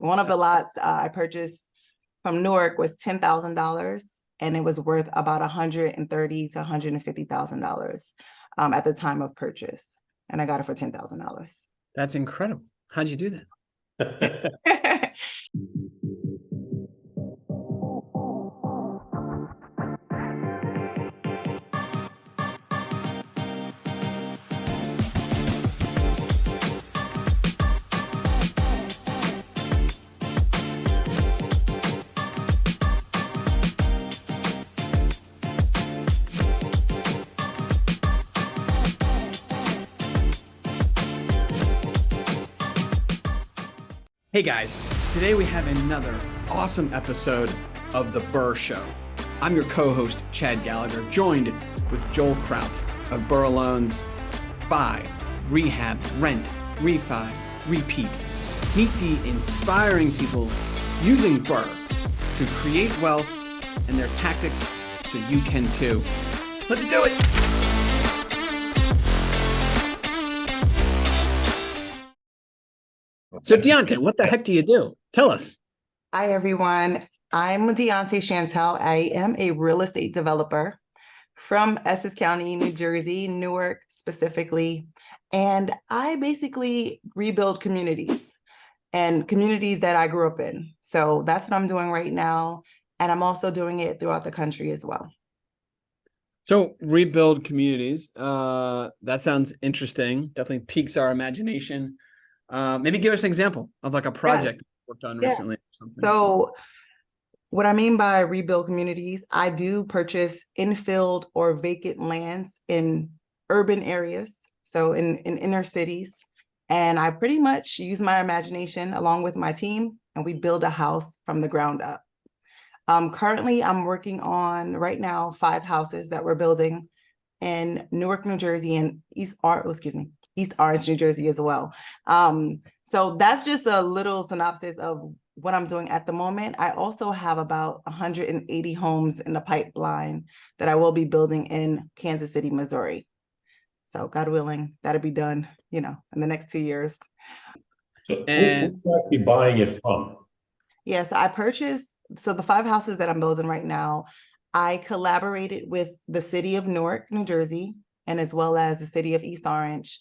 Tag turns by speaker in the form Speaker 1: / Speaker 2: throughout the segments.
Speaker 1: One of the lots I purchased from Newark was $10,000, and it was worth about $130,000 to $150,000 at the time of purchase, and I got it for $10,000.
Speaker 2: That's incredible. How'd you do that? Hey guys, today we have another awesome episode of The BRRRR Show. I'm your co-host, Chad Gallagher, joined with Joel Kraut of BRRRR Loans. Buy, rehab, rent, refi, repeat. Meet the inspiring people using BRRRR to create wealth and their tactics so you can too. Let's do it. So Dionte, what the heck do you do? Tell us.
Speaker 1: Hi, everyone. I'm Dionte Chantel. I am a real estate developer from Essex County, New Jersey, Newark specifically. And I basically rebuild communities and communities that I grew up in. So that's what I'm doing right now. And I'm also doing it throughout the country as well.
Speaker 2: So rebuild communities. That sounds interesting. Definitely piques our imagination. Maybe give us an example of like a project you worked on recently or something.
Speaker 1: So what I mean by rebuild communities, I do purchase infilled or vacant lands in urban areas, so in inner cities. And I pretty much use my imagination along with my team, and we build a house from the ground up. Currently, I'm working on right now 5 houses that we're building in Newark, New Jersey, and East Orange, New Jersey as well. So that's just a little synopsis of what I'm doing at the moment. I also have about 180 homes in the pipeline that I will be building in Kansas City, Missouri. So God willing, that'll be done, in the next 2 years.
Speaker 3: So who are you actually buying it from?
Speaker 1: Yes, so the 5 houses that I'm building right now, I collaborated with the city of Newark, New Jersey, and as well as the city of East Orange.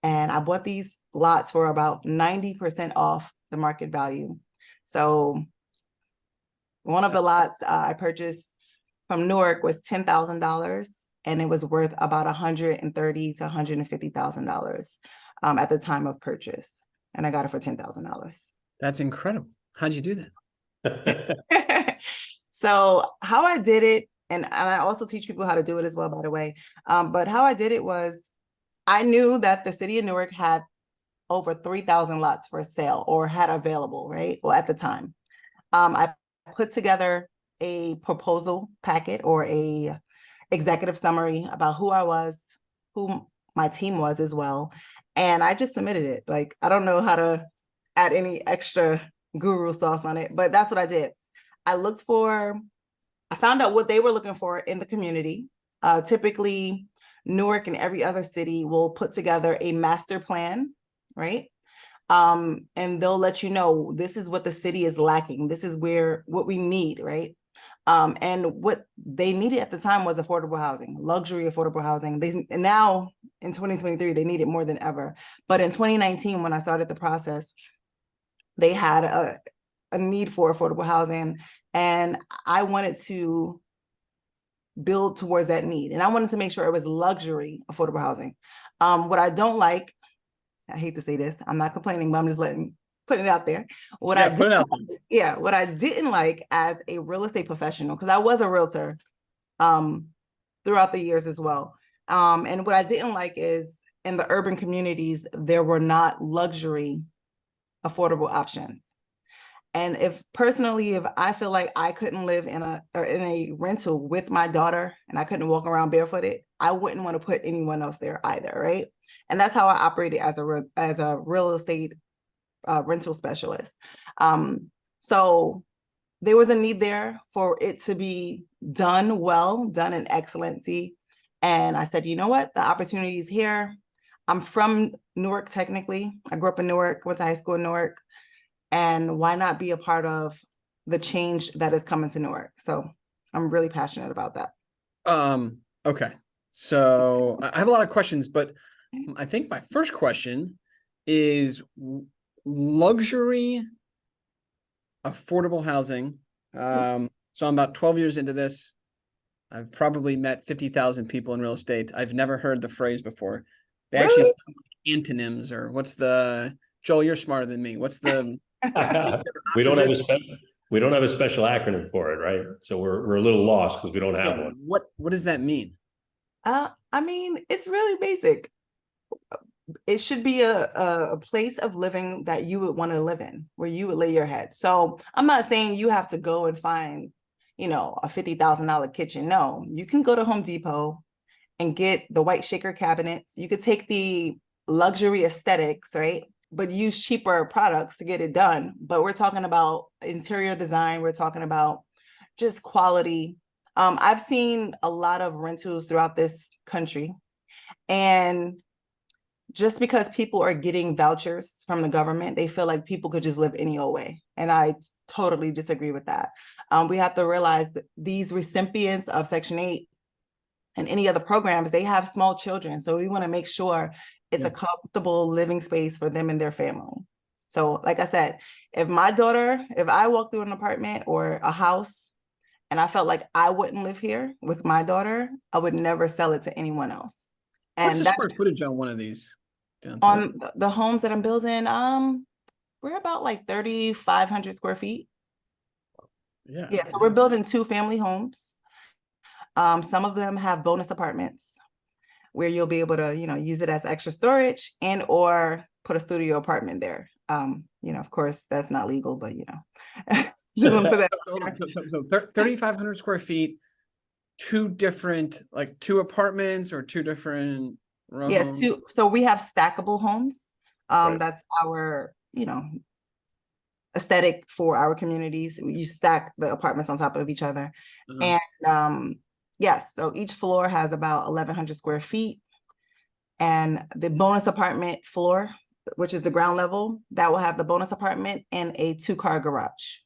Speaker 1: And I bought these lots for about 90% off the market value. So one of the lots I purchased from Newark was $10,000, and it was worth about $130,000 to $150,000 at the time of purchase. And I got it for $10,000.
Speaker 2: That's incredible. How'd you do
Speaker 1: that? So how I did it, and I also teach people how to do it as well, by the way. But how I did it was, I knew that the city of Newark had over 3,000 lots for sale or had available, right? Well, at the time, I put together a proposal packet or a executive summary about who I was, who my team was as well. And I just submitted it. Like, I don't know how to add any extra guru sauce on it, but that's what I did. I found out what they were looking for in the community. Typically, Newark and every other city will put together a master plan, right? And they'll let you know, this is what the city is lacking. This is what we need, right? And what they needed at the time was affordable housing, luxury affordable housing. And now in 2023, they need it more than ever. But in 2019, when I started the process, they had a need for affordable housing, and I wanted to build towards that need. And I wanted to make sure it was luxury affordable housing. What I don't like, I hate to say this, I'm not complaining, but I'm just putting it out there. What I didn't like as a real estate professional, because I was a realtor throughout the years as well. And what I didn't like is in the urban communities, there were not luxury affordable options. And if I feel like I couldn't live in a rental with my daughter and I couldn't walk around barefooted, I wouldn't want to put anyone else there either, right? And that's how I operated as a real estate rental specialist. So there was a need there for it to be done well, done in excellency. And I said, you know what? The opportunity is here. I'm from Newark, technically. I grew up in Newark, went to high school in Newark. and why not be a part of the change that is coming to Newark? So I'm really passionate about that.
Speaker 2: Okay. So I have a lot of questions, but I think my first question is luxury affordable housing. So I'm about 12 years into this. I've probably met 50,000 people in real estate. I've never heard the phrase before. They actually
Speaker 1: Really?
Speaker 2: sound like antonyms, or what's the, Joel, you're smarter than me. What's the
Speaker 3: We don't have a
Speaker 2: opposites?
Speaker 3: we don't have a special acronym for it, right? So we're a little lost because we don't have
Speaker 2: Yeah,
Speaker 3: one.
Speaker 2: what does that mean?
Speaker 1: I mean, it's really basic. It should be a place of living that you would want to live in, where you would lay your head. So I'm not saying you have to go and find, a $50,000 kitchen. No, you can go to Home Depot and get the white shaker cabinets. You could take the luxury aesthetics, right? But use cheaper products to get it done. But we're talking about interior design. We're talking about just quality. I've seen a lot of rentals throughout this country, and just because people are getting vouchers from the government, they feel like people could just live any old way. And I totally disagree with that. We have to realize that these recipients of Section 8 and any other programs, they have small children. So we want to make sure it's a comfortable living space for them and their family. So like I said, if I walk through an apartment or a house and I felt like I wouldn't live here with my daughter, I would never sell it to anyone else.
Speaker 2: What's
Speaker 1: And
Speaker 2: the square footage on one of these?
Speaker 1: on the homes that I'm building, we're about like 3,500 square feet. Yeah, so we're building 2 family homes. Some of them have bonus apartments where you'll be able to, use it as extra storage and or put a studio apartment there. Of course, that's not legal, but just want to put that.
Speaker 2: So 3,500 square feet, 2 different, like 2 apartments or 2 different row
Speaker 1: Yes,
Speaker 2: homes?
Speaker 1: so we have stackable homes.
Speaker 3: Right.
Speaker 1: That's our, aesthetic for our communities. You stack the apartments on top of each other. And yes, so each floor has about 1,100 square feet. And the bonus apartment floor, which is the ground level, that will have the bonus apartment and a 2-car garage.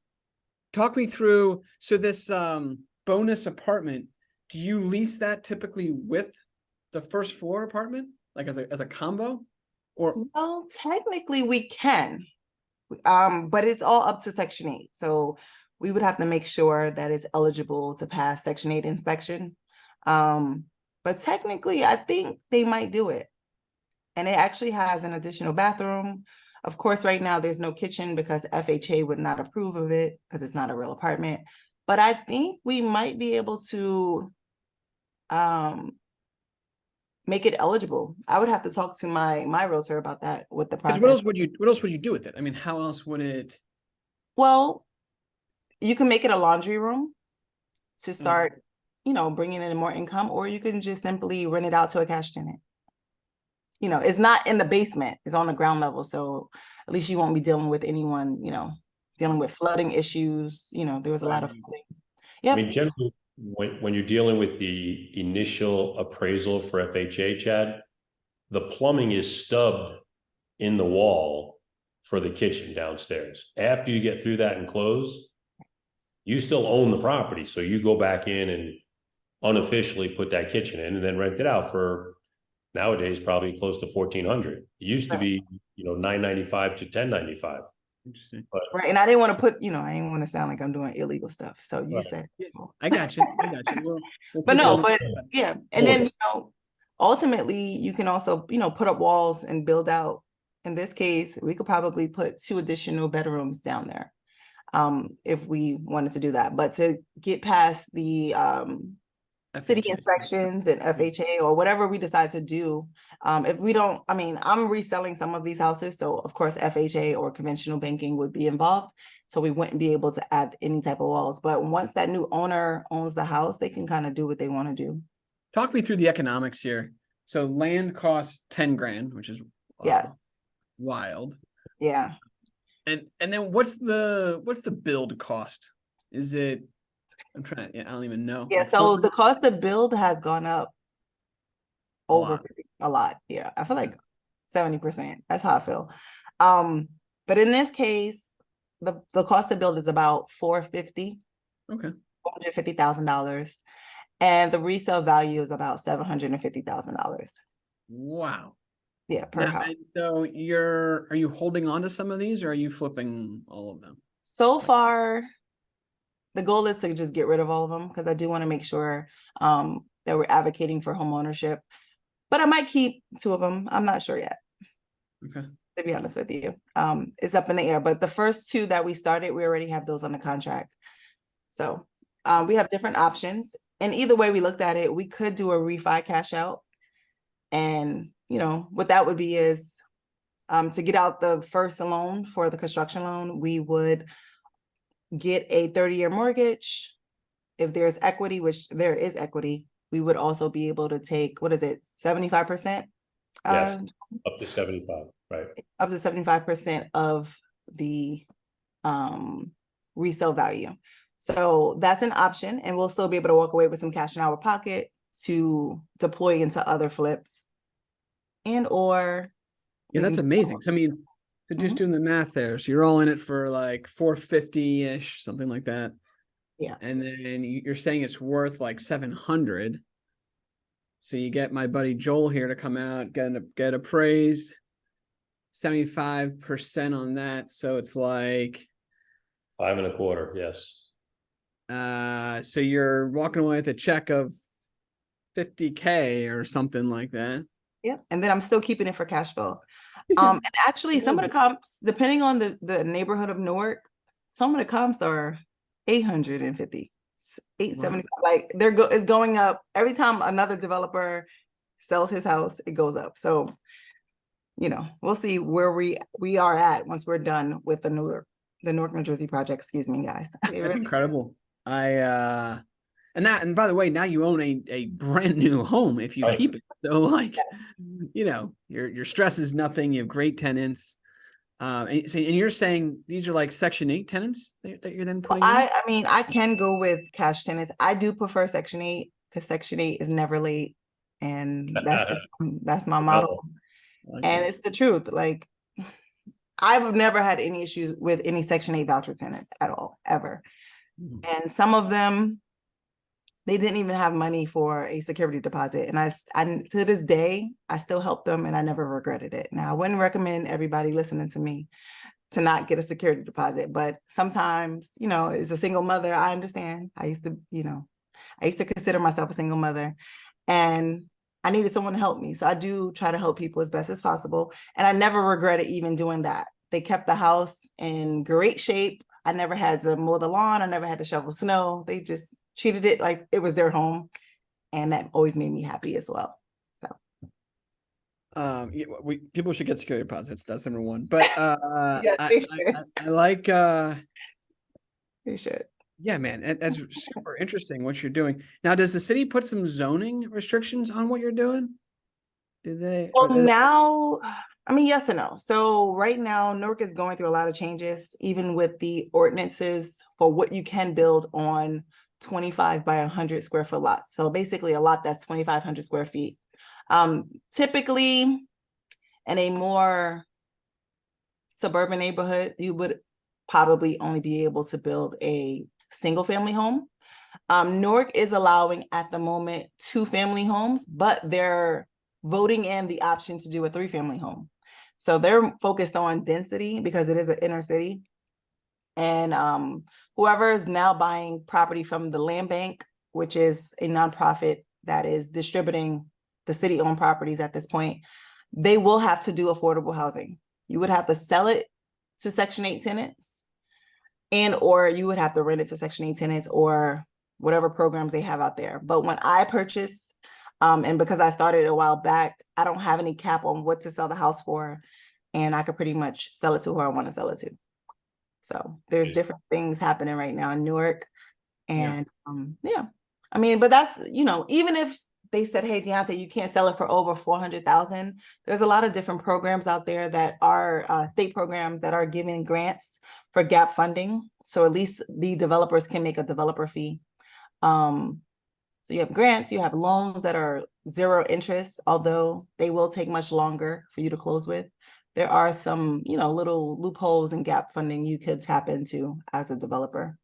Speaker 2: Talk me through, so this bonus apartment, do you lease that typically with the first floor apartment, like as a combo? Or
Speaker 1: well, technically we can, but it's all up to Section 8. So we would have to make sure that it's eligible to pass Section 8 inspection. But technically, I think they might do it. And it actually has an additional bathroom. Of course, right now there's no kitchen because FHA would not approve of it because it's not a real apartment. But I think we might be able to make it eligible. I would have to talk to my realtor about that with the process.
Speaker 2: what else would you do with it? I mean, how else would it?
Speaker 1: Well, you can make it a laundry room to start, bringing in more income, or you can just simply rent it out to a cash tenant. It's not in the basement, it's on the ground level. So at least you won't be dealing with anyone, dealing with flooding issues. There was a lot of flooding.
Speaker 3: Yeah. I mean, generally, when you're dealing with the initial appraisal for FHA, Chad, the plumbing is stubbed in the wall for the kitchen downstairs. After you get through that and close, you still own the property. So you go back in and unofficially put that kitchen in and then rent it out for nowadays probably close to $1,400. It used to be, $995 to $1,095.
Speaker 2: Interesting.
Speaker 1: Right. And I didn't want to put, I didn't want to sound like I'm doing illegal stuff. So you said,
Speaker 2: I got you.
Speaker 1: but no, but yeah. And then, ultimately you can also, put up walls and build out. In this case, we could probably put 2 additional bedrooms down there. If we wanted to do that, but to get past the, city inspections and FHA or whatever we decide to do. If we don't, I'm reselling some of these houses. So of course, FHA or conventional banking would be involved. So we wouldn't be able to add any type of walls. But once that new owner owns the house, they can kind of do what they want to do.
Speaker 2: Talk me through the economics here. So land costs 10 grand, which is wild.
Speaker 1: Yeah.
Speaker 2: And then what's the build cost? Is it, I don't even know.
Speaker 1: Yeah, so the cost to build has gone up over a lot. Yeah, I feel like 70%. That's how I feel. But in this case, the cost to build is about $450,000,
Speaker 2: Okay.
Speaker 1: $450,000, and the resale value is about $750,000.
Speaker 2: Wow.
Speaker 1: Yeah, per
Speaker 2: Now,
Speaker 1: house.
Speaker 2: and so are you holding on to some of these, or are you flipping all of them?
Speaker 1: So far, the goal is to just get rid of all of them because I do want to make sure that we're advocating for home ownership. But I might keep 2 of them. I'm not sure yet,
Speaker 2: Okay.
Speaker 1: to be honest with you. It's up in the air. But the first 2 that we started, we already have those on the contract. So we have different options. And either way we looked at it, we could do a refi cash out. And, you know, what that would be is to get out the first loan for the construction loan, we would get a 30-year mortgage. If there's equity, which there is equity, we would also be able to take, what is it, 75%?
Speaker 3: Yes, up to 75, right?
Speaker 1: Up to 75% of the resale value. So that's an option, and we'll still be able to walk away with some cash in our pocket to deploy into other flips. And or
Speaker 2: Yeah, that's amazing. So I mean, so just doing the math there, so you're all in it for like 450-ish, something like that.
Speaker 1: Yeah.
Speaker 2: And then you're saying it's worth like 700. So you get my buddy Joel here to come out, get appraised, 75% on that. So it's like
Speaker 3: 5.25, yes.
Speaker 2: So you're walking away with a check of 50K or something like that.
Speaker 1: Yep. And then I'm still keeping it for cash flow. And actually some of the comps, depending on the neighborhood of Newark, some of the comps are 850, 875.
Speaker 2: Wow.
Speaker 1: Like it's going up every time another developer sells his house, it goes up. So, you know, we'll see where we are at once we're done with the Newark New Jersey project. Excuse me, guys.
Speaker 2: That's incredible. And by the way, now you own a brand new home if you keep it. So like, you know, your stress is nothing. You have great tenants. And you're saying these are like Section 8 tenants that you're then putting in?
Speaker 1: I mean, I can go with cash tenants. I do prefer Section 8 because Section 8 is never late. And that's my motto. And it's the truth. Like, I've never had any issues with any Section 8 voucher tenants at all, ever. And some of them, they didn't even have money for a security deposit. And I to this day, I still help them and I never regretted it. Now, I wouldn't recommend everybody listening to me to not get a security deposit, but sometimes, you know, as a single mother, I understand. I used to consider myself a single mother and I needed someone to help me. So I do try to help people as best as possible. And I never regretted even doing that. They kept the house in great shape. I never had to mow the lawn. I never had to shovel snow. They just treated it like it was their home. And that always made me happy as well. So.
Speaker 2: People should get security deposits. That's number one. But
Speaker 1: Yes,
Speaker 2: I like.
Speaker 1: They should.
Speaker 2: Yeah, man, that's super interesting what you're doing. Now, does the city put some zoning restrictions on what you're doing? Do they?
Speaker 1: Well, now, I mean, yes and no. So right now, Newark is going through a lot of changes, even with the ordinances for what you can build on 25 by 100 square foot lots. So basically a lot that's 2,500 square feet. Typically in a more suburban neighborhood, you would probably only be able to build a single family home. Newark is allowing at the moment 2-family homes, but they're voting in the option to do a 3-family home. So they're focused on density because it is an inner city. And whoever is now buying property from the land bank, which is a nonprofit that is distributing the city-owned properties at this point, they will have to do affordable housing. You would have to sell it to Section 8 tenants, or you would have to rent it to Section 8 tenants or whatever programs they have out there. But when I purchased, and because I started a while back, I don't have any cap on what to sell the house for, and I could pretty much sell it to who I want to sell it to. So there's different things happening right now in Newark. And yeah, I mean, but that's, you know, even if they said, hey, Dionte, you can't sell it for over 400,000. There's a lot of different programs out there that are state programs that are giving grants for gap funding. So at least the developers can make a developer fee. So you have grants, you have loans that are 0 interest, although they will take much longer for you to close with. there are some, little loopholes and gap funding you could tap into as a developer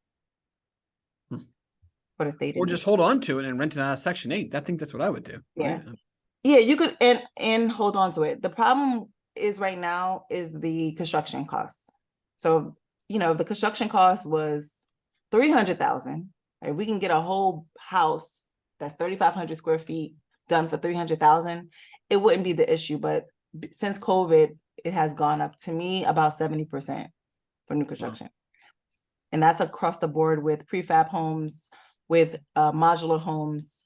Speaker 1: for the state.
Speaker 2: Or just hold on to it and rent it out of Section 8. I think that's what I would do.
Speaker 1: Yeah.
Speaker 2: Right?
Speaker 1: Yeah, you could and hold on to it. The problem is right now is the construction costs. So, if the construction cost was 300,000, right, we can get a whole house that's 3,500 square feet done for 300,000. It wouldn't be the issue, but since COVID, it has gone up to me about 70% for new construction. And that's across the board with prefab homes, with modular homes,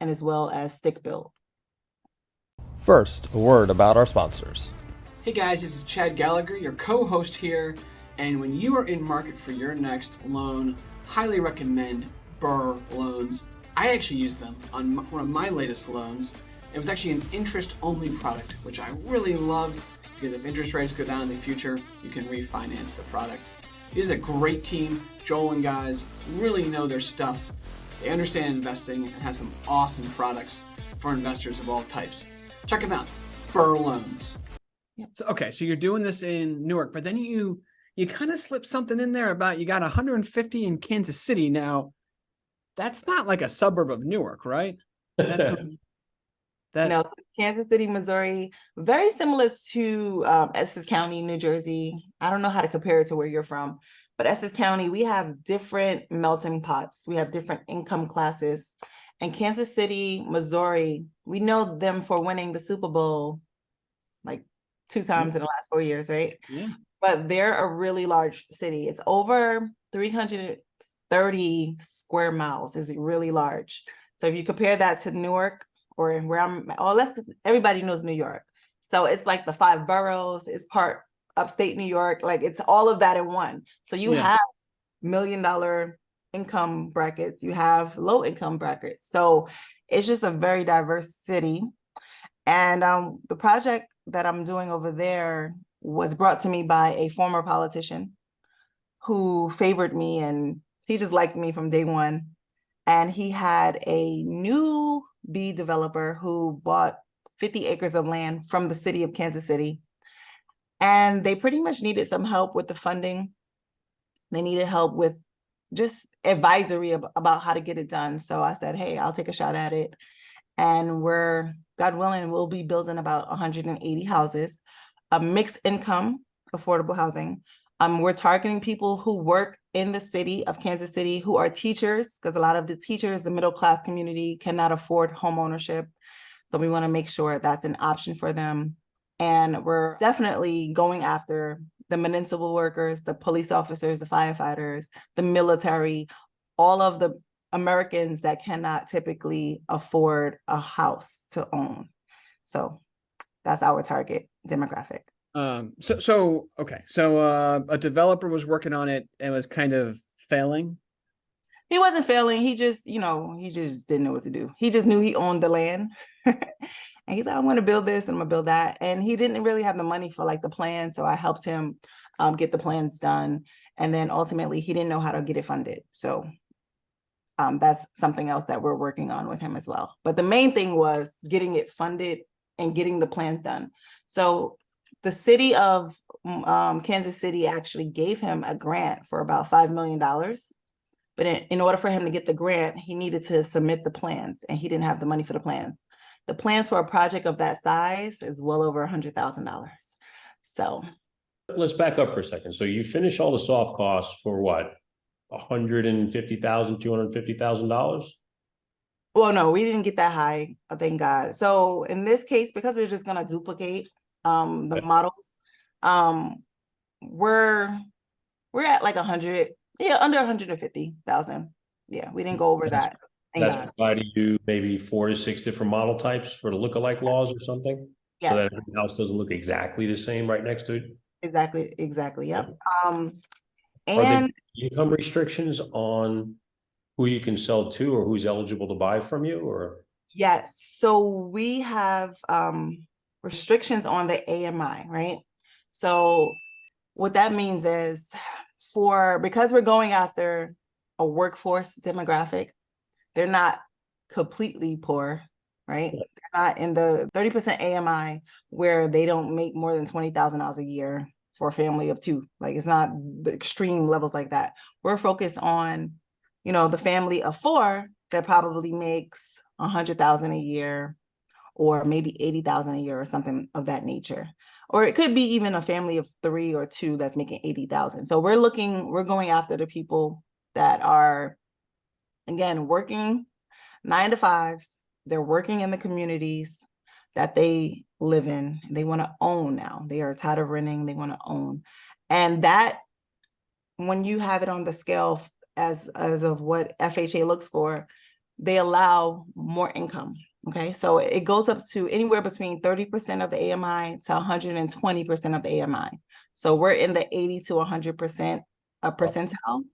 Speaker 1: and as well as stick built.
Speaker 4: First, a word about our sponsors.
Speaker 2: Hey guys, this is Chad Gallagher, your co-host here. And when you are in market for your next loan, highly recommend BRRRR loans. I actually used them on one of my latest loans. It was actually an interest-only product, which I really loved because if interest rates go down in the future, you can refinance the product. This is a great team. Joel and guys really know their stuff. They understand investing and have some awesome products for investors of all types. Check them out, BRRRR loans. Yeah. So you're doing this in Newark, but then you kind of slip something in there about you got 150 in Kansas City. Now, that's not like a suburb of Newark, right?
Speaker 1: No, it's Kansas City, Missouri, very similar to Essex County, New Jersey. I don't know how to compare it to where you're from, but Essex County, we have different melting pots. We have different income classes. And Kansas City, Missouri, we know them for winning the Super Bowl like 2 times in the last 4 years, right?
Speaker 2: Yeah.
Speaker 1: But they're a really large city. It's over 330 square miles. It's really large. So if you compare that to Newark, or where everybody knows New York. So it's like the 5 boroughs, it's part upstate New York, like it's all of that in one. So you have $1 million income brackets, you have low income brackets. So it's just a very diverse city. And the project that I'm doing over there was brought to me by a former politician who favored me, and he just liked me from day one. And he had a newbie developer who bought 50 acres of land from the city of Kansas City. And they pretty much needed some help with the funding. They needed help with just advisory about how to get it done. So I said, hey, I'll take a shot at it. And God willing, we'll be building about 180 houses, a mixed income, affordable housing. We're targeting people who work in the city of Kansas City who are teachers, because a lot of the teachers, the middle class community, cannot afford home ownership. So we want to make sure that's an option for them. And we're definitely going after the municipal workers, the police officers, the firefighters, the military, all of the Americans that cannot typically afford a house to own. So that's our target demographic.
Speaker 2: So a developer was working on it and was kind of failing.
Speaker 1: He wasn't failing. He just didn't know what to do. He just knew he owned the land. And he said, I'm going to build this and I'm going to build that. And he didn't really have the money for like the plan. So I helped him get the plans done. And then ultimately he didn't know how to get it funded. So that's something else that we're working on with him as well. But the main thing was getting it funded and getting the plans done. So the city of Kansas City actually gave him a grant for about $5 million. But in order for him to get the grant, he needed to submit the plans, and he didn't have the money for the plans. The plans for a project of that size is well over $100,000. So
Speaker 3: let's back up for a second. So you finish all the soft costs for what? $150,000, $250,000?
Speaker 1: Well, no, we didn't get that high, thank God. So in this case, because we're just gonna duplicate the models, we're at like 100, under 150,000. Yeah, we didn't go over that.
Speaker 3: That's providing you maybe 4 to 6 different model types for the lookalike laws or something? Yes. So that every house doesn't look exactly the same right next to it?
Speaker 1: Exactly, yep.
Speaker 3: Are there income restrictions on who you can sell to or who's eligible to buy from you, or?
Speaker 1: Yes, so we have restrictions on the AMI, right? So what that means is because we're going after a workforce demographic, they're not completely poor. right? They're not in the 30% AMI where they don't make more than $20,000 a year for a family of two. Like, it's not the extreme levels like that. We're focused on, the family of four that probably makes 100,000 a year, or maybe 80,000 a year, or something of that nature. Or it could be even a family of three or two that's making 80,000. So we're going after the people that are, again, working 9 to 5s. They're working in the communities that they live in. They want to own now. They are tired of renting. They want to own. And that, when you have it on the scale as of what FHA looks for, they allow more income. Okay, so it goes up to anywhere between 30% of the AMI to 120% of the AMI. So we're in the 80 to 100% percentile,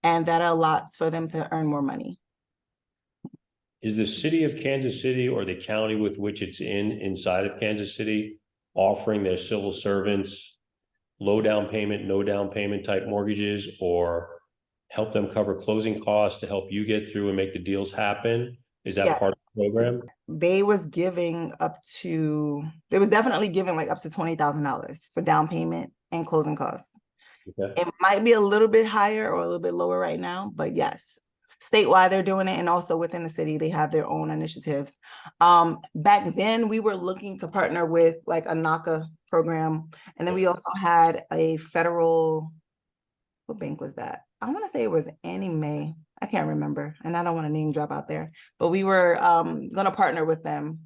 Speaker 1: and that allows for them to earn more money.
Speaker 3: Is the city of Kansas City or the county with which it's inside of Kansas City offering their civil servants low down payment, no down payment type mortgages, or help them cover closing costs to help you get through and make the deals happen? Is that part of the program?
Speaker 1: They was definitely giving like up to $20,000 for down payment and closing costs.
Speaker 3: Okay.
Speaker 1: It might be a little bit higher or a little bit lower right now, but yes, statewide they're doing it, and also within the city they have their own initiatives. Back then we were looking to partner with like a NACA program, and then we also had a federal, what bank was that? I want to say it was Annie Mae. I can't remember, and I don't want to name drop out there, but we were going to partner with them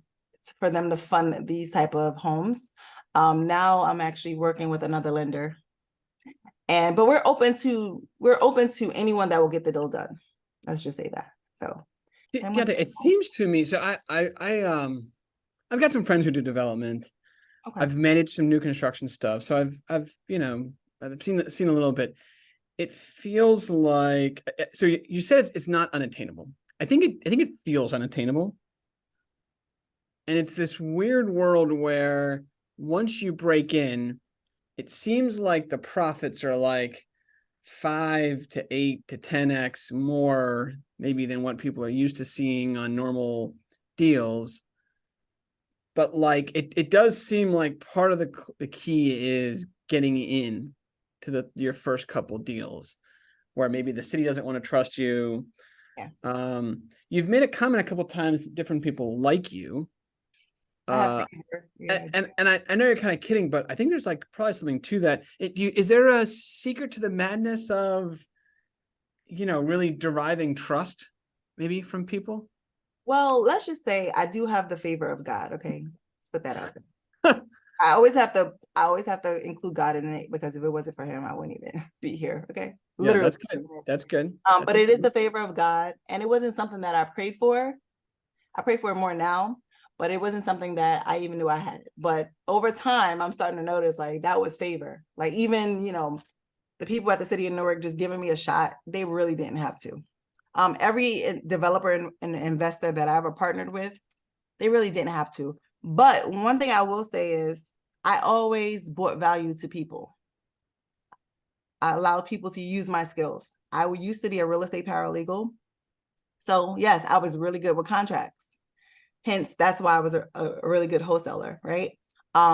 Speaker 1: for them to fund these type of homes. Now I'm actually working with another lender, but we're open to anyone that will get the deal done. Let's just say that. So
Speaker 2: Yeah, it seems to me. So I've got some friends who do development. Okay. I've managed some new construction stuff, so I've seen a little bit. It feels like, so you said it's not unattainable. I think it feels unattainable. And it's this weird world where once you break in, it seems like the profits are like 5 to 8 to 10x more maybe than what people are used to seeing on normal deals. But like it does seem like part of the key is getting in to your first couple deals where maybe the city doesn't want to trust you. Yeah. You've made a comment a couple of times that different people like you. And I know you're kind of kidding, but I think there's like probably something to that. Is there a secret to the madness of, really deriving trust maybe from people?
Speaker 1: Well, let's just say I do have the favor of God. Okay, let's put that out there. I always have to include God in it, because if it wasn't for him, I wouldn't even be here. Okay,
Speaker 2: yeah, literally. That's good. That's good.
Speaker 1: But it is the favor of God, and it wasn't something that I prayed for. I pray for it more now, but it wasn't something that I even knew I had. But over time, I'm starting to notice like that was favor. Like even, the people at the city of Newark just giving me a shot, they really didn't have to. Every developer and investor that I ever partnered with, they really didn't have to. But one thing I will say is I always brought value to people. I allowed people to use my skills. I used to be a real estate paralegal. So yes, I was really good with contracts. Hence, that's why I was a really good wholesaler, right?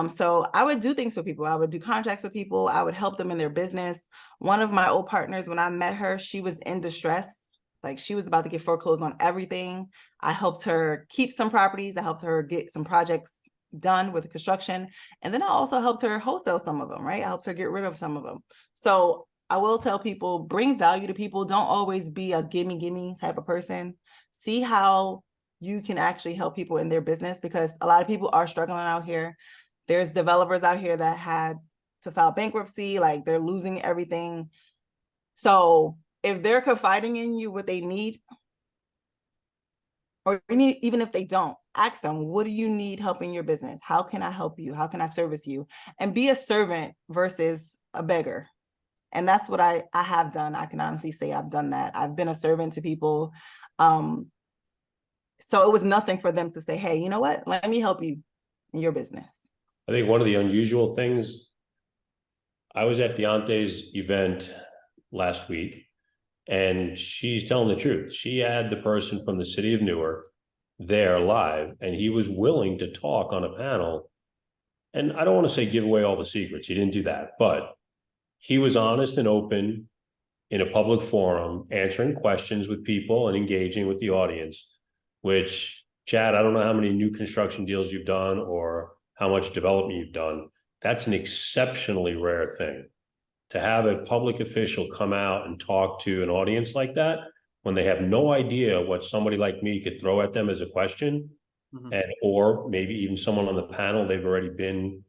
Speaker 1: So I would do things for people. I would do contracts with people. I would help them in their business. One of my old partners, when I met her, she was in distress. Like she was about to get foreclosed on everything. I helped her keep some properties. I helped her get some projects done with construction. And then I also helped her wholesale some of them, right? I helped her get rid of some of them. So I will tell people, bring value to people. Don't always be a gimme type of person. See how you can actually help people in their business, because a lot of people are struggling out here. There's developers out here that had to file bankruptcy, like they're losing everything. So if they're confiding in you what they need, or even if they don't, ask them, what do you need help in your business? How can I help you? How can I service you? And be a servant versus a beggar. And that's what I have done. I can honestly say I've done that. I've been a servant to people. So it was nothing for them to say, hey, you know what? Let me help you in your business.
Speaker 3: I think one of the unusual things, I was at Dionte's event last week, and she's telling the truth. She had the person from the city of Newark there live, and he was willing to talk on a panel. And I don't want to say give away all the secrets. He didn't do that, but he was honest and open in a public forum, answering questions with people and engaging with the audience, which, Chad, I don't know how many new construction deals you've done or how much development you've done. That's an exceptionally rare thing. To have a public official come out and talk to an audience like that when they have no idea what somebody like me could throw at them as a question, and or maybe even someone on the panel, they've already been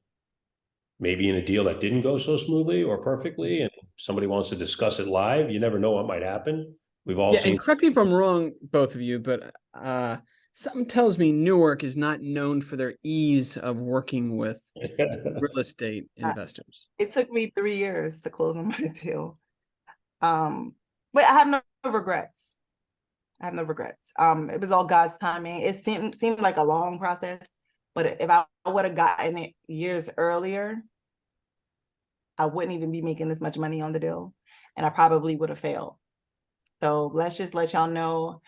Speaker 3: maybe in a deal that didn't go so smoothly or perfectly, and somebody wants to discuss it live. You never know what might happen. We've all seen.
Speaker 2: And correct me if I'm wrong, both of you, but something tells me Newark is not known for their ease of working with real estate investors.
Speaker 1: It took me 3 years to close on my deal. But I have no regrets. I have no regrets. It was all God's timing. It seemed like a long process, but if I would have gotten it years earlier, I wouldn't even be making this much money on the deal, and I probably would have failed. So let's just let y'all know,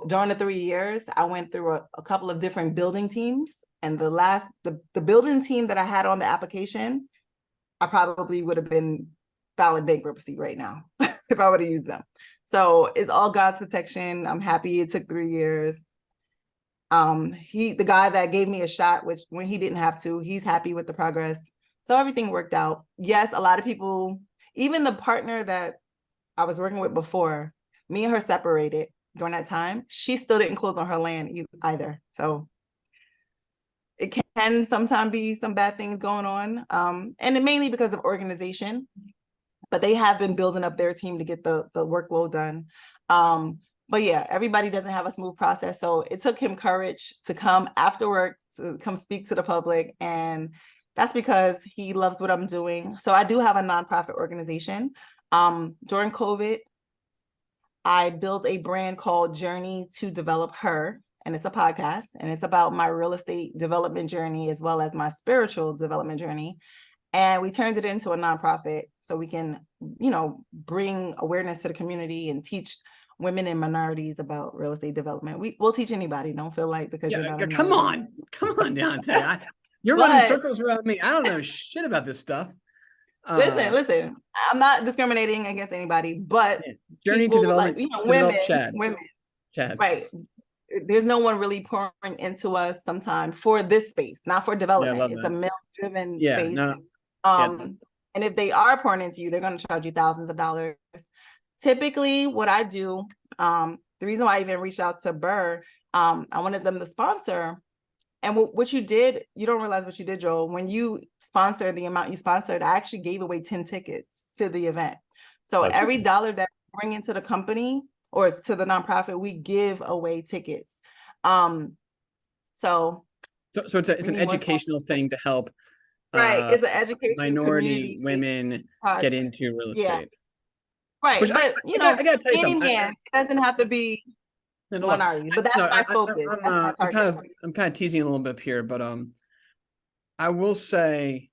Speaker 1: during the 3 years, I went through a couple of different building teams, and the building team that I had on the application, I probably would have been filing bankruptcy right now if I would have used them. So it's all God's protection. I'm happy it took 3 years. The guy that gave me a shot, which when he didn't have to, he's happy with the progress. So everything worked out. Yes, a lot of people, even the partner that I was working with before, me and her separated during that time. She still didn't close on her land either. So it can sometimes be some bad things going on. And it mainly because of organization, but they have been building up their team to get the workload done. But yeah, everybody doesn't have a smooth process. So it took him courage to come after work, to come speak to the public. And that's because he loves what I'm doing. So I do have a nonprofit organization. During COVID, I built a brand called Journey to Develop Her, and it's a podcast, and it's about my real estate development journey as well as my spiritual development journey. And we turned it into a nonprofit so we can, bring awareness to the community and teach women and minorities about real estate development. We'll teach anybody. Don't feel like because you're not a
Speaker 2: come on, Dionte. You're running circles around me. I don't know shit about this stuff.
Speaker 1: Listen. I'm not discriminating against anybody, but
Speaker 2: Journey to develop,
Speaker 1: women,
Speaker 2: Chad.
Speaker 1: Right? There's no one really pouring into us sometimes for this space, not for development. It's a male-driven space. And if they are pouring into you, they're going to charge you thousands of dollars. Typically, what I do, the reason why I even reached out to BRRRR, I wanted them to sponsor. And what you did, you don't realize what you did, Joel. When you sponsored the amount you sponsored, I actually gave away 10 tickets to the event. So every dollar that we bring into the company or to the nonprofit, we give away tickets. So
Speaker 2: it's an educational thing to help.
Speaker 1: Right, it's an education
Speaker 2: minority women get into real estate.
Speaker 1: Yeah. Right,
Speaker 2: which
Speaker 1: but
Speaker 2: I gotta tell you something.
Speaker 1: It doesn't have to be minorities, but that's my focus.
Speaker 2: I'm kind of teasing a little bit here, but I will say,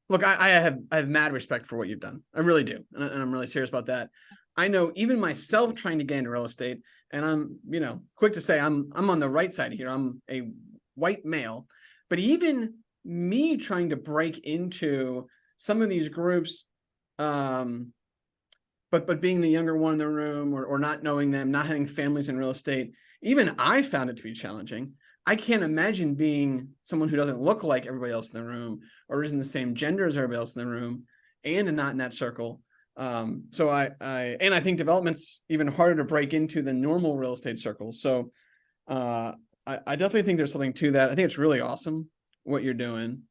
Speaker 2: look, I have mad respect for what you've done. I really do, and I'm really serious about that. I know even myself trying to get into real estate, and I'm quick to say I'm on the right side here. I'm a white male, but even me trying to break into some of these groups, but being the younger one in the room or not knowing them, not having families in real estate, even I found it to be challenging. I can't imagine being someone who doesn't look like everybody else in the room or isn't the same gender as everybody else in the room and not in that circle. So I think development's even harder to break into the normal real estate circle. So I definitely think there's something to that. I think it's really awesome what you're doing.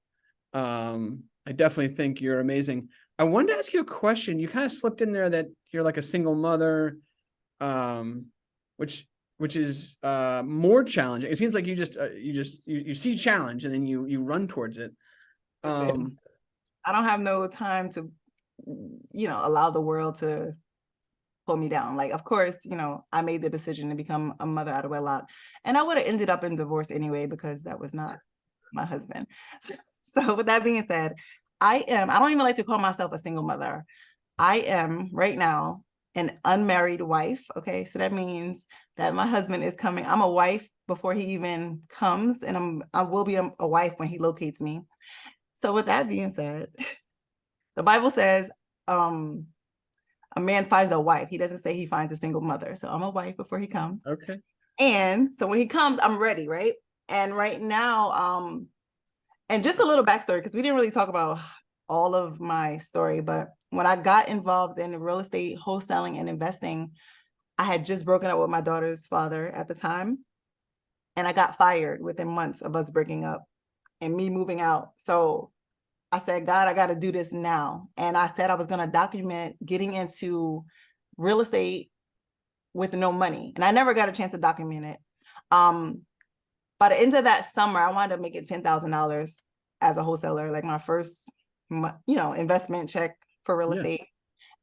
Speaker 2: I definitely think you're amazing. I wanted to ask you a question. You kind of slipped in there that you're like a single mother, which is more challenging. It seems like you see challenge and then you run towards it.
Speaker 1: I don't have no time to, allow the world to pull me down. Like, of course, I made the decision to become a mother out of wedlock, and I would have ended up in divorce anyway because that was not my husband. So with that being said, I don't even like to call myself a single mother. I am right now an unmarried wife. Okay, so that means that my husband is coming. I'm a wife before he even comes, and I will be a wife when he locates me. So with that being said, the Bible says a man finds a wife. He doesn't say he finds a single mother. So I'm a wife before he comes.
Speaker 2: Okay.
Speaker 1: And so when he comes, I'm ready, right? And right now, and just a little backstory, because we didn't really talk about all of my story, but when I got involved in real estate wholesaling and investing, I had just broken up with my daughter's father at the time. And I got fired within months of us breaking up and me moving out. So I said, God, I got to do this now. And I said I was going to document getting into real estate with no money. And I never got a chance to document it. By the end of that summer, I wound up making $10,000 as a wholesaler, like my first, investment check for real estate.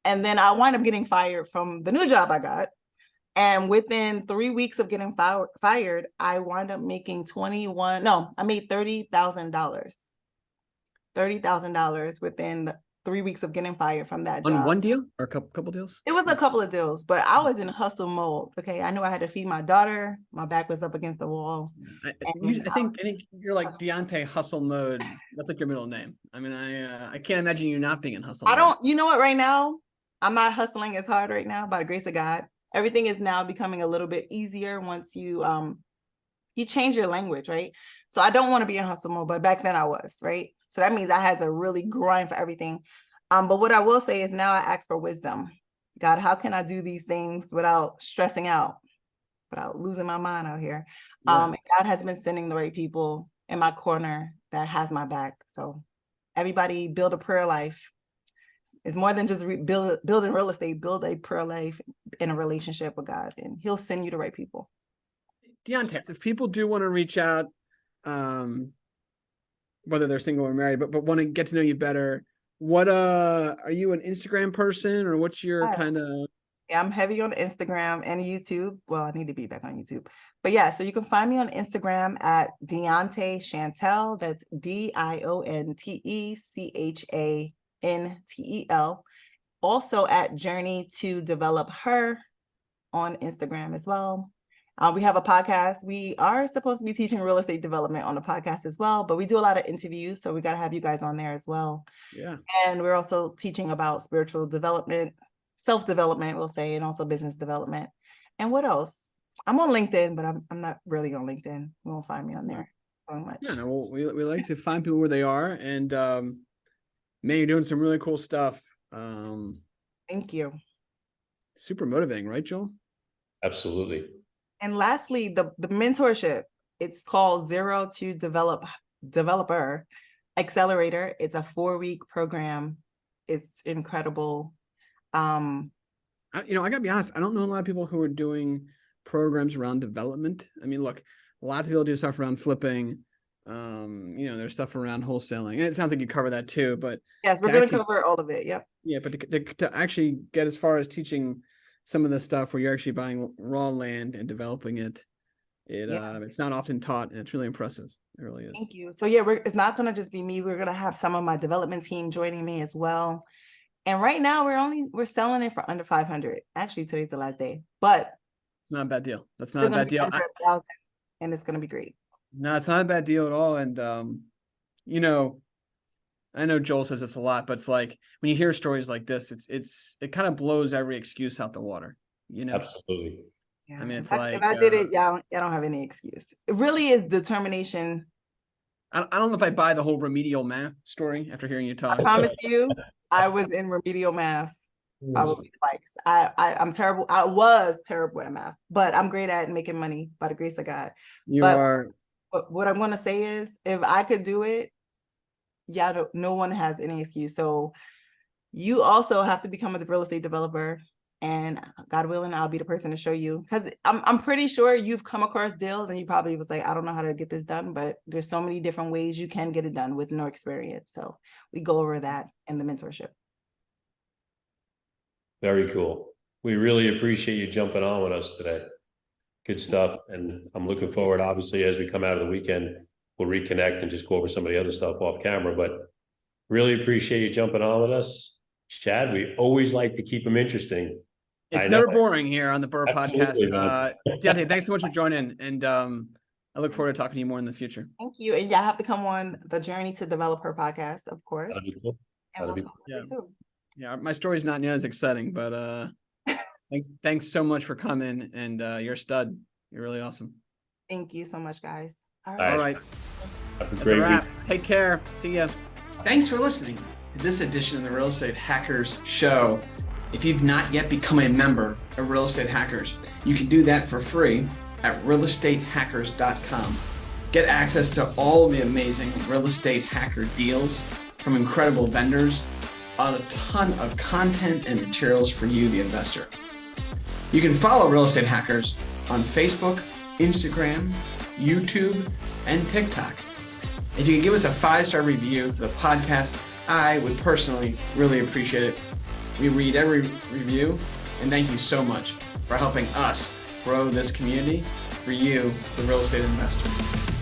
Speaker 1: And then I wound up getting fired from the new job I got. And within 3 weeks of getting fired, I wound up making I made $30,000. $30,000 within 3 weeks of getting fired from that job.
Speaker 2: On one deal or a couple deals?
Speaker 1: It was a couple of deals, but I was in hustle mode. Okay, I knew I had to feed my daughter. My back was up against the wall.
Speaker 2: I think you're like Dionte hustle mode. That's like your middle name. I mean, I can't imagine you not being in hustle mode.
Speaker 1: You know what, right now, I'm not hustling as hard right now by the grace of God. Everything is now becoming a little bit easier once you change your language, right? So I don't want to be in hustle mode, but back then I was, right? So that means I had to really grind for everything. But what I will say is now I ask for wisdom. God, how can I do these things without stressing out, without losing my mind out here?
Speaker 2: Yeah.
Speaker 1: God has been sending the right people in my corner that has my back. So everybody build a prayer life. It's more than just building real estate. Build a prayer life in a relationship with God, and He'll send you the right people.
Speaker 2: Dionte, if people do want to reach out, whether they're single or married, but want to get to know you better, what are you an Instagram person, or what's your kind of?
Speaker 1: Yeah, I'm heavy on Instagram and YouTube. Well, I need to be back on YouTube, but yeah, so you can find me on Instagram at Dionte Chantel. That's DionteChantel. Also at Journey to Develop Her on Instagram as well. We have a podcast. We are supposed to be teaching real estate development on the podcast as well, but we do a lot of interviews, so we got to have you guys on there as well.
Speaker 2: Yeah.
Speaker 1: And we're also teaching about spiritual development, self-development, we'll say, and also business development. And what else? I'm on LinkedIn, but I'm not really on LinkedIn. You won't find me on there so much.
Speaker 2: Yeah, no, well, we like to find people where they are, and man, you're doing some really cool stuff.
Speaker 1: Thank you.
Speaker 2: Super motivating, right, Joel?
Speaker 3: Absolutely.
Speaker 1: And lastly, the mentorship, it's called Zero to Developer Accelerator. It's a 4-week program. It's incredible. I gotta be honest, I don't know a lot of people who are doing programs around development. I mean, look, lots of people do stuff around flipping. There's stuff around wholesaling, and it sounds like you cover that too. But yes, we're going to cover all of it. Yep.
Speaker 2: Yeah, but to actually get as far as teaching some of the stuff where you're actually buying raw land and developing it, it's not often taught, and it's really impressive. It really is.
Speaker 1: Thank you. So yeah, it's not going to just be me. We're going to have some of my development team joining me as well. And right now we're selling it for under 500. Actually, today's the last day, but
Speaker 2: it's not a bad deal. That's not a bad deal.
Speaker 1: And it's going to be great.
Speaker 2: No, it's not a bad deal at all. And, I know Joel says this a lot, but it's like when you hear stories like this, it kind of blows every excuse out the water,
Speaker 3: Absolutely.
Speaker 1: Yeah.
Speaker 2: I mean, it's
Speaker 1: if I did it, y'all don't have any excuse. It really is determination.
Speaker 2: I don't know if I buy the whole remedial math story after hearing you talk.
Speaker 1: I promise you, I was in remedial math. Probably twice. I'm terrible. I was terrible at math, but I'm great at making money by the grace of God. But what I'm going to say is, if I could do it, no one has any excuse. So you also have to become a real estate developer, and God willing, I'll be the person to show you, because I'm pretty sure you've come across deals and you probably was like, I don't know how to get this done, but there's so many different ways you can get it done with no experience. So we go over that in the mentorship.
Speaker 3: Very cool. We really appreciate you jumping on with us today. Good stuff. And I'm looking forward, obviously, as we come out of the weekend, we'll reconnect and just go over some of the other stuff off camera, but really appreciate you jumping on with us. Chad, we always like to keep them interesting.
Speaker 2: It's
Speaker 3: I know.
Speaker 2: never boring here on the BRRRR
Speaker 3: Absolutely
Speaker 2: podcast.
Speaker 3: not.
Speaker 2: Dionte, thanks so much for joining. And I look forward to talking to you more in the future.
Speaker 1: Thank you. And y'all have to come on the journey to develop her podcast, of course.
Speaker 3: That'd be cool.
Speaker 1: And
Speaker 3: That'd
Speaker 1: we'll
Speaker 3: be
Speaker 1: talk really soon.
Speaker 2: Yeah, my story's not near as exciting, but thanks so much for coming. And you're a stud. You're really awesome.
Speaker 1: Thank you so much, guys.
Speaker 3: All
Speaker 2: All right.
Speaker 3: Have a
Speaker 2: That's
Speaker 3: great
Speaker 2: a wrap.
Speaker 3: week.
Speaker 2: Take care. See ya. Thanks for listening to this edition of the Real Estate Hackers Show. If you've not yet become a member of Real Estate Hackers, you can do that for free at realestatehackers.com. Get access to all the amazing real estate hacker deals from incredible vendors on a ton of content and materials for you, the investor. You can follow Real Estate Hackers on Facebook, Instagram, YouTube, and TikTok. If you could give us a 5-star review for the podcast, I would personally really appreciate it. We read every review, and thank you so much for helping us grow this community for you, the real estate investor.